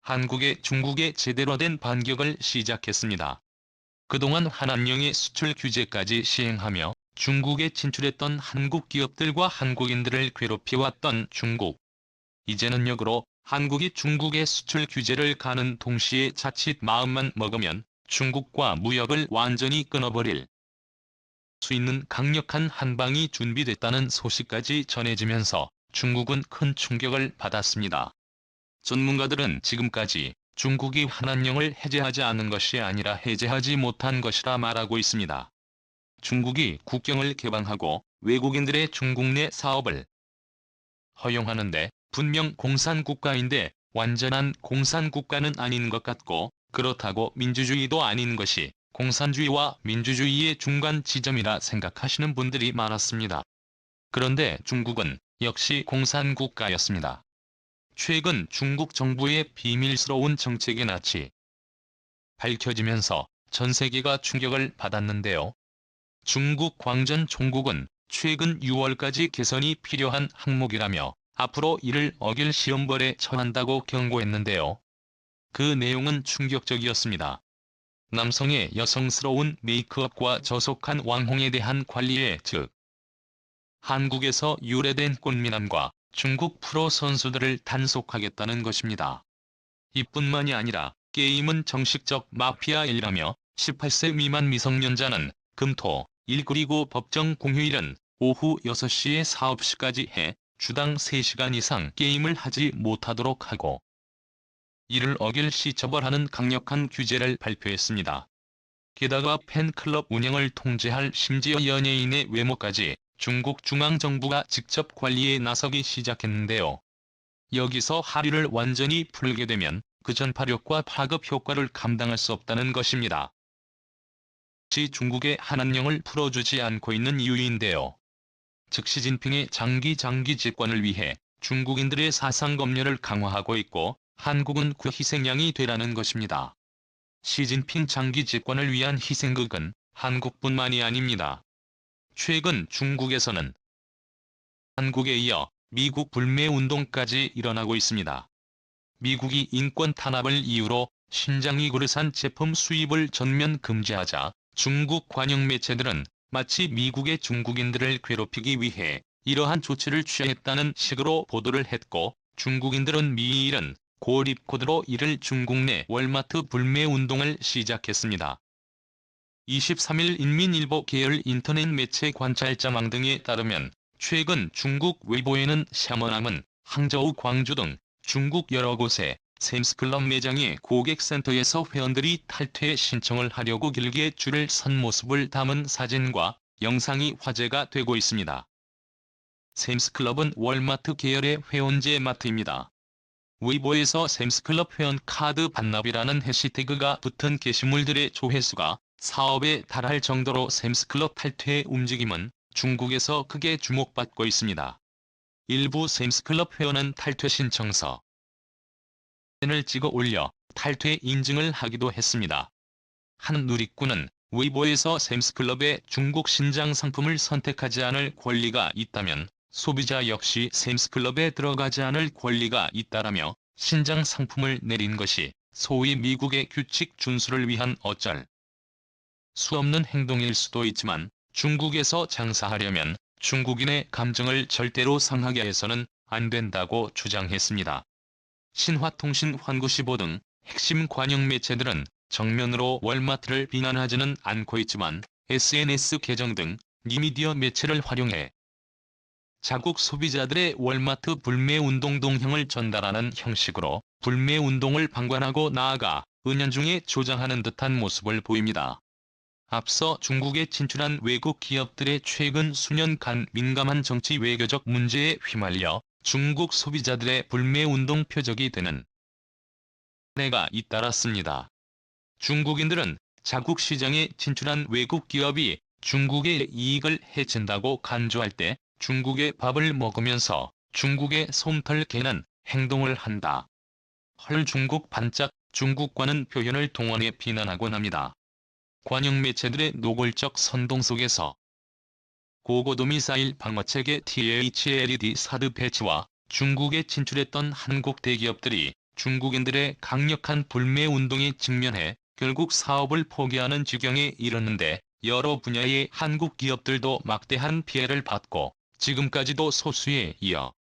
한국에 중국의 제대로 된 반격을 시작했습니다. 그동안 한안령의 수출 규제까지 시행하며 중국에 진출했던 한국 기업들과 한국인들을 괴롭혀왔던 중국. 이제는 역으로 한국이 중국의 수출 규제를 가는 동시에 자칫 마음만 먹으면 중국과 무역을 완전히 끊어버릴 수 있는 강력한 한방이 준비됐다는 소식까지 전해지면서 중국은 큰 충격을 받았습니다. 전문가들은 지금까지 중국이 한안령을 해제하지 않은 것이 아니라 해제하지 못한 것이라 말하고 있습니다. 중국이 국경을 개방하고 외국인들의 중국 내 사업을 허용하는데 분명 공산국가인데 완전한 공산국가는 아닌 것 같고, 그렇다고 민주주의도 아닌 것이 공산주의와 민주주의의 중간 지점이라 생각하시는 분들이 많았습니다. 그런데 중국은 역시 공산국가였습니다. 최근 중국 정부의 비밀스러운 정책이 낯이 밝혀지면서 전 세계가 충격을 받았는데요. 중국 광전 총국은 최근 6월까지 개선이 필요한 항목이라며 앞으로 이를 어길 시험벌에 처한다고 경고했는데요. 그 내용은 충격적이었습니다. 남성의 여성스러운 메이크업과 저속한 왕홍에 대한 관리에, 즉 한국에서 유래된 꽃미남과 중국 프로 선수들을 단속하겠다는 것입니다. 이뿐만이 아니라 게임은 정식적 마피아 일이라며 18세 미만 미성년자는 금, 토, 일 그리고 법정 공휴일은 오후 6시에 9시까지 해 주당 3시간 이상 게임을 하지 못하도록 하고, 이를 어길 시 처벌하는 강력한 규제를 발표했습니다. 게다가 팬클럽 운영을 통제할, 심지어 연예인의 외모까지 중국 중앙정부가 직접 관리에 나서기 시작했는데요. 여기서 하류를 완전히 풀게 되면 그 전파력과 파급 효과를 감당할 수 없다는 것입니다. 중국의 한안령을 풀어주지 않고 있는 이유인데요. 즉 시진핑의 장기 집권을 위해 중국인들의 사상 검열을 강화하고 있고, 한국은 그 희생양이 되라는 것입니다. 시진핑 장기 집권을 위한 희생극은 한국뿐만이 아닙니다. 최근 중국에서는 한국에 이어 미국 불매운동까지 일어나고 있습니다. 미국이 인권 탄압을 이유로 신장 위구르산 제품 수입을 전면 금지하자 중국 관영 매체들은 마치 미국의 중국인들을 괴롭히기 위해 이러한 조치를 취했다는 식으로 보도를 했고, 중국인들은 미일은 고립코드로 이를 중국 내 월마트 불매운동을 시작했습니다. 23일 인민일보 계열 인터넷 매체 관찰자망 등에 따르면 최근 중국 웨이보에는 샤머남은 항저우, 광주 등 중국 여러 곳에 샘스클럽 매장의 고객센터에서 회원들이 탈퇴 신청을 하려고 길게 줄을 선 모습을 담은 사진과 영상이 화제가 되고 있습니다. 샘스클럽은 월마트 계열의 회원제 마트입니다. 웨이보에서 샘스클럽 회원 카드 반납이라는 해시태그가 붙은 게시물들의 조회수가 4억에 달할 정도로 샘스클럽 탈퇴의 움직임은 중국에서 크게 주목받고 있습니다. 일부 샘스클럽 회원은 탈퇴 신청서 을 찍어 올려 탈퇴 인증을 하기도 했습니다. 한 누리꾼은 웨이보에서 샘스클럽의 중국 신장 상품을 선택하지 않을 권리가 있다면 소비자 역시 샘스클럽에 들어가지 않을 권리가 있다라며 신장 상품을 내린 것이 소위 미국의 규칙 준수를 위한 어쩔 수 없는 행동일 수도 있지만, 중국에서 장사하려면 중국인의 감정을 절대로 상하게 해서는 안 된다고 주장했습니다. 신화통신, 환구시보 등 핵심 관영 매체들은 정면으로 월마트를 비난하지는 않고 있지만 SNS 계정 등 뉴미디어 매체를 활용해 자국 소비자들의 월마트 불매운동 동향을 전달하는 형식으로 불매운동을 방관하고 나아가 은연중에 조장하는 듯한 모습을 보입니다. 앞서 중국에 진출한 외국 기업들의 최근 수년간 민감한 정치 외교적 문제에 휘말려 중국 소비자들의 불매운동 표적이 되는 사례가 잇따랐습니다. 중국인들은 자국 시장에 진출한 외국 기업이 중국의 이익을 해친다고 간주할 때 중국의 밥을 먹으면서 중국의 솜털 개는 행동을 한다. 헐 중국 반짝, 중국과는 표현을 동원해 비난하곤 합니다. 관영 매체들의 노골적 선동 속에서 고고도 미사일 방어체계 THAAD 사드 배치와 중국에 진출했던 한국 대기업들이 중국인들의 강력한 불매 운동에 직면해 결국 사업을 포기하는 지경에 이르는데 여러 분야의 한국 기업들도 막대한 피해를 받고 지금까지도 소수에 이어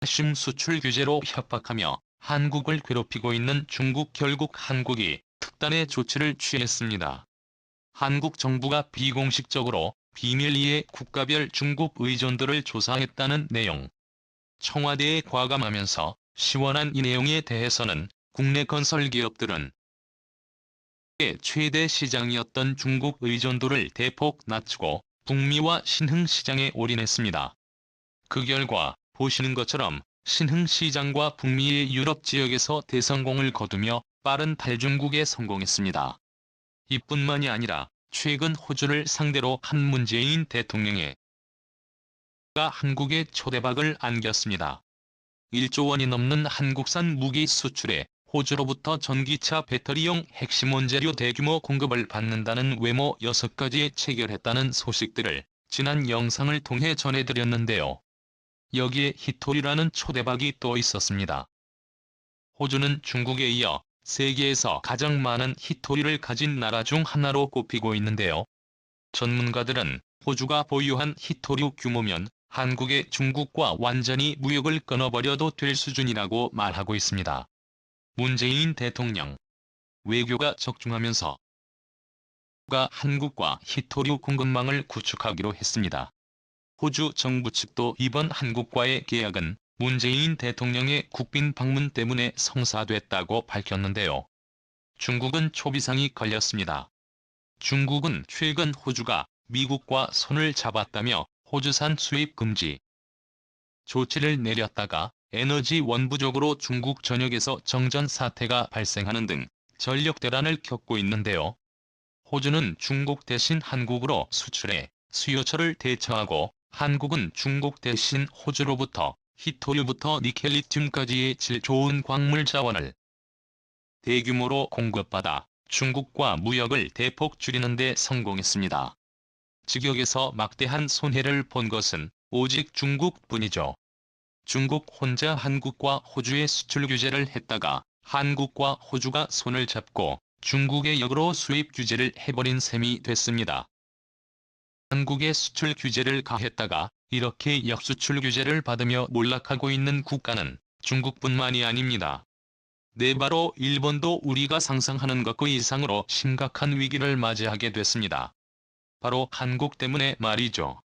핵심 수출 규제로 협박하며 한국을 괴롭히고 있는 중국. 결국 한국이 특단의 조치를 취했습니다. 한국 정부가 비공식적으로 비밀리에 국가별 중국 의존도를 조사했다는 내용. 청와대에 과감하면서 시원한 이 내용에 대해서는 국내 건설 기업들은 최대 시장이었던 중국 의존도를 대폭 낮추고 북미와 신흥시장에 올인했습니다. 그 결과 보시는 것처럼 신흥시장과 북미의 유럽 지역에서 대성공을 거두며 빠른 탈중국에 성공했습니다. 이뿐만이 아니라 최근 호주를 상대로 한 문재인 대통령의 한국에 초대박을 안겼습니다. 1조 원이 넘는 한국산 무기 수출에 호주로부터 전기차 배터리용 핵심 원재료 대규모 공급을 받는다는 외모 6가지에 체결했다는 소식들을 지난 영상을 통해 전해드렸는데요. 여기에 히토리라는 초대박이 또 있었습니다. 호주는 중국에 이어 세계에서 가장 많은 히토리를 가진 나라 중 하나로 꼽히고 있는데요. 전문가들은 호주가 보유한 히토리 규모면 한국의 중국과 완전히 무역을 끊어버려도 될 수준이라고 말하고 있습니다. 문재인 대통령 외교가 적중하면서 한국과 히토리 공급망을 구축하기로 했습니다. 호주 정부 측도 이번 한국과의 계약은 문재인 대통령의 국빈 방문 때문에 성사됐다고 밝혔는데요. 중국은 초비상이 걸렸습니다. 중국은 최근 호주가 미국과 손을 잡았다며 호주산 수입 금지 조치를 내렸다가 에너지 원부족으로 중국 전역에서 정전 사태가 발생하는 등 전력 대란을 겪고 있는데요. 호주는 중국 대신 한국으로 수출해 수요처를 대처하고 한국은 중국 대신 호주로부터 히토리부터 니켈 리튬까지의 질 좋은 광물 자원을 대규모로 공급받아 중국과 무역을 대폭 줄이는 데 성공했습니다. 직역에서 막대한 손해를 본 것은 오직 중국뿐이죠. 중국 혼자 한국과 호주의 수출 규제를 했다가 한국과 호주가 손을 잡고 중국의 역으로 수입 규제를 해버린 셈이 됐습니다. 한국의 수출 규제를 가했다가 이렇게 역수출 규제를 받으며 몰락하고 있는 국가는 중국뿐만이 아닙니다. 네, 바로 일본도 우리가 상상하는 것 그 이상으로 심각한 위기를 맞이하게 됐습니다. 바로 한국 때문에 말이죠.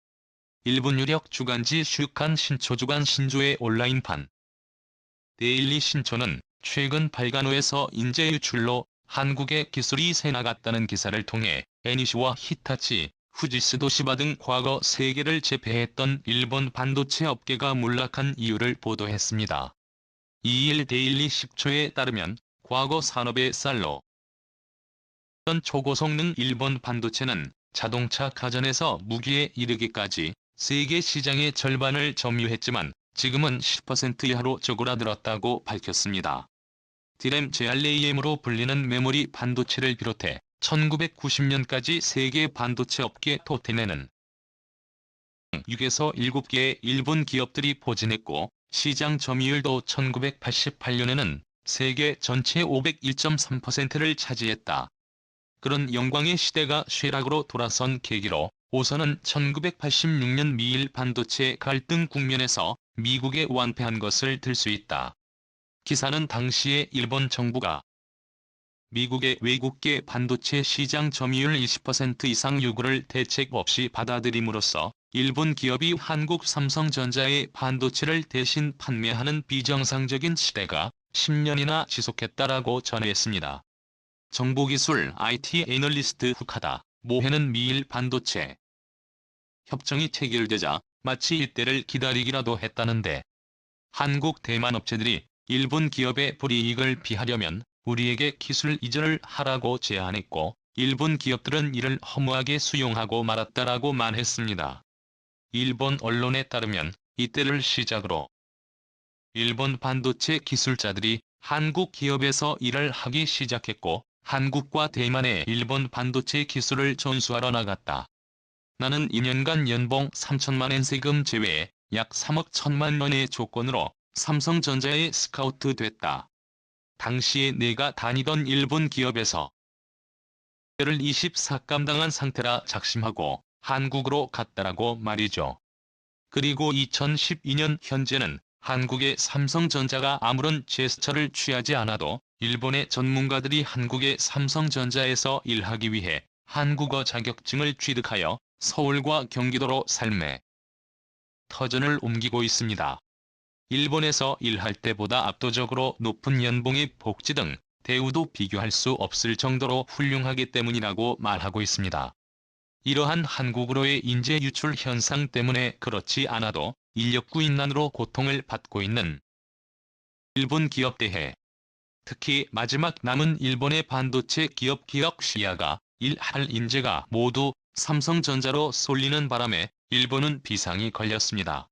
일본 유력 주간지 슈칸 신초 주간 신조의 온라인판 데일리 신초는 최근 발간호에서 인재 유출로 한국의 기술이 새 나갔다는 기사를 통해 NEC와 히타치, 후지스 도시바 등 과거 세계를 제패했던 일본 반도체 업계가 몰락한 이유를 보도했습니다. 2일 데일리 10초에 따르면 과거 산업의 쌀로 초고성능 일본 반도체는 자동차 가전에서 무기에 이르기까지 세계 시장의 절반을 점유했지만 지금은 10% 이하로 쪼그라들었다고 밝혔습니다. 디램 JRAM으로 불리는 메모리 반도체를 비롯해 1990년까지 세계 반도체 업계 톱10에는 6에서 7개의 일본 기업들이 포진했고 시장 점유율도 1988년에는 세계 전체 501.3%를 차지했다. 그런 영광의 시대가 쇠락으로 돌아선 계기로 오선은 1986년 미일 반도체 갈등 국면에서 미국에 완패한 것을 들 수 있다. 기사는 당시에 일본 정부가 미국의 외국계 반도체 시장 점유율 20% 이상 요구를 대책 없이 받아들임으로써 일본 기업이 한국 삼성전자의 반도체를 대신 판매하는 비정상적인 시대가 10년이나 지속했다라고 전했습니다. 정보기술 IT 애널리스트 후카다 모헤는 미일 반도체 협정이 체결되자 마치 이때를 기다리기라도 했다는데 한국 대만 업체들이 일본 기업의 불이익을 피하려면 우리에게 기술 이전을 하라고 제안했고 일본 기업들은 이를 허무하게 수용하고 말았다라고 말했습니다. 일본 언론에 따르면 이때를 시작으로 일본 반도체 기술자들이 한국 기업에서 일을 하기 시작했고 한국과 대만의 일본 반도체 기술을 전수하러 나갔다. 나는 2년간 연봉 3천만 엔 세금 제외에 약 3억 1천만 원의 조건으로 삼성전자에 스카우트 됐다. 당시에 내가 다니던 일본 기업에서 를 24감당한 상태라 작심하고 한국으로 갔다라고 말이죠. 그리고 2012년 현재는 한국의 삼성전자가 아무런 제스처를 취하지 않아도 일본의 전문가들이 한국의 삼성전자에서 일하기 위해 한국어 자격증을 취득하여 서울과 경기도로 삶의 터전을 옮기고 있습니다. 일본에서 일할 때보다 압도적으로 높은 연봉의 복지 등 대우도 비교할 수 없을 정도로 훌륭하기 때문이라고 말하고 있습니다. 이러한 한국으로의 인재 유출 현상 때문에 그렇지 않아도 인력구인난으로 고통을 받고 있는 일본 기업 대해, 특히 마지막 남은 일본의 반도체 기업 기역시야가 일할 인재가 모두 삼성전자로 쏠리는 바람에 일본은 비상이 걸렸습니다.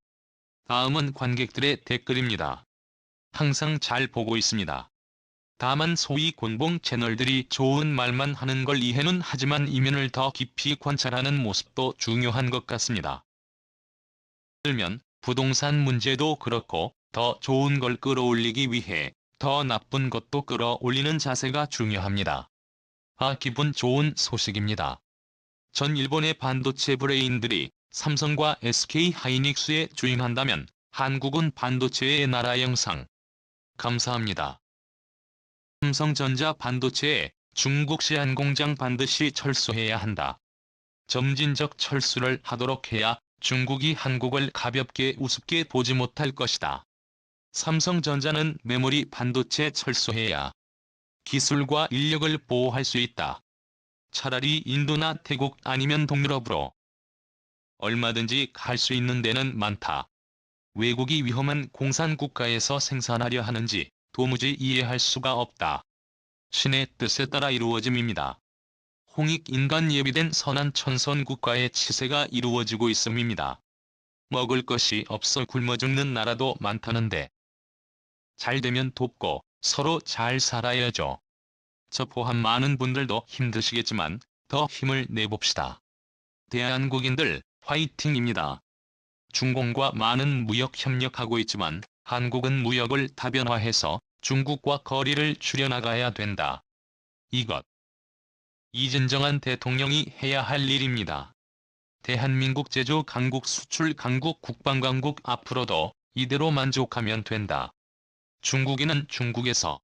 다음은 관객들의 댓글입니다. 항상 잘 보고 있습니다. 다만 소위 곤봉 채널들이 좋은 말만 하는 걸 이해는 하지만 이면을 더 깊이 관찰하는 모습도 중요한 것 같습니다. 들면 부동산 문제도 그렇고 더 좋은 걸 끌어올리기 위해 더 나쁜 것도 끌어올리는 자세가 중요합니다. 기분 좋은 소식입니다. 전 일본의 반도체 브레인들이 삼성과 SK하이닉스에 주임한다면 한국은 반도체의 나라 영상. 감사합니다. 삼성전자 반도체에 중국 시안 공장 반드시 철수해야 한다. 점진적 철수를 하도록 해야 중국이 한국을 가볍게 우습게 보지 못할 것이다. 삼성전자는 메모리 반도체 철수해야 기술과 인력을 보호할 수 있다. 차라리 인도나 태국 아니면 동유럽으로 얼마든지 갈 수 있는 데는 많다. 외국이 위험한 공산국가에서 생산하려 하는지 도무지 이해할 수가 없다. 신의 뜻에 따라 이루어짐입니다. 홍익인간 예비된 선한 천선 국가의 치세가 이루어지고 있음입니다. 먹을 것이 없어 굶어 죽는 나라도 많다는데 잘 되면 돕고 서로 잘 살아야죠. 저 포함 많은 분들도 힘드시겠지만 더 힘을 내봅시다. 대한국인들 화이팅입니다. 중공과 많은 무역 협력하고 있지만 한국은 무역을 다변화해서 중국과 거리를 줄여나가야 된다. 이것 이진정한 대통령이 해야 할 일입니다. 대한민국 제조 강국 수출 강국 국방 강국 앞으로도 이대로 만족하면 된다. 중국인은 중국에서